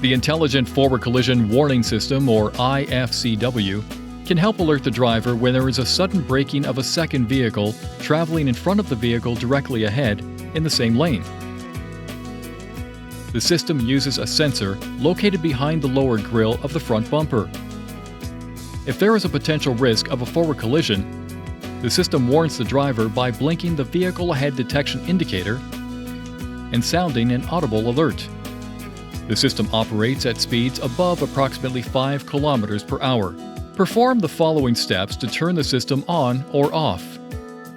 The Intelligent Forward Collision Warning System, or I-FCW, can help alert the driver when there is a sudden braking of a second vehicle traveling in front of the vehicle directly ahead in the same lane. The system uses a sensor located behind the lower grille of the front bumper. If there is a potential risk of a forward collision, the system warns the driver by blinking the vehicle ahead detection indicator and sounding an audible alert. The system operates at speeds above approximately 5 km per hour. Perform the following steps to turn the system on or off.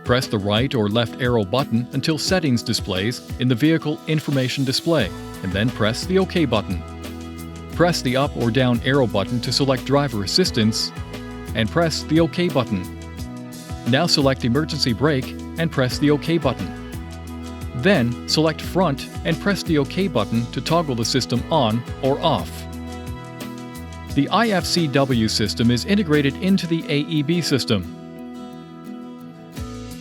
Press the right or left arrow button until settings displays in the vehicle information display, and then press the OK button. Press the up or down arrow button to select driver assistance, and press the OK button. Now select emergency brake and press the OK button. Then select front and press the OK button to toggle the system on or off. The I-FCW system is integrated into the AEB system.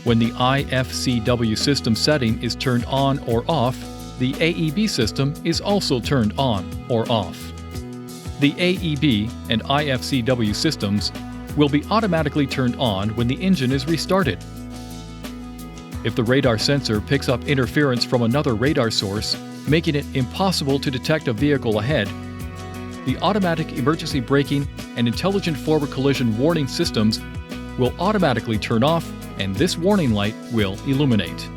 When the I-FCW system setting is turned on or off, the AEB system is also turned on or off. The AEB and I-FCW systems will be automatically turned on when the engine is restarted. If the radar sensor picks up interference from another radar source, making it impossible to detect a vehicle ahead, the automatic emergency braking and intelligent forward collision warning systems will automatically turn off, and this warning light will illuminate.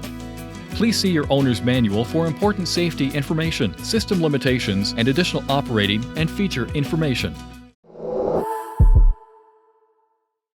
Please see your owner's manual for important safety information, system limitations, and additional operating and feature information.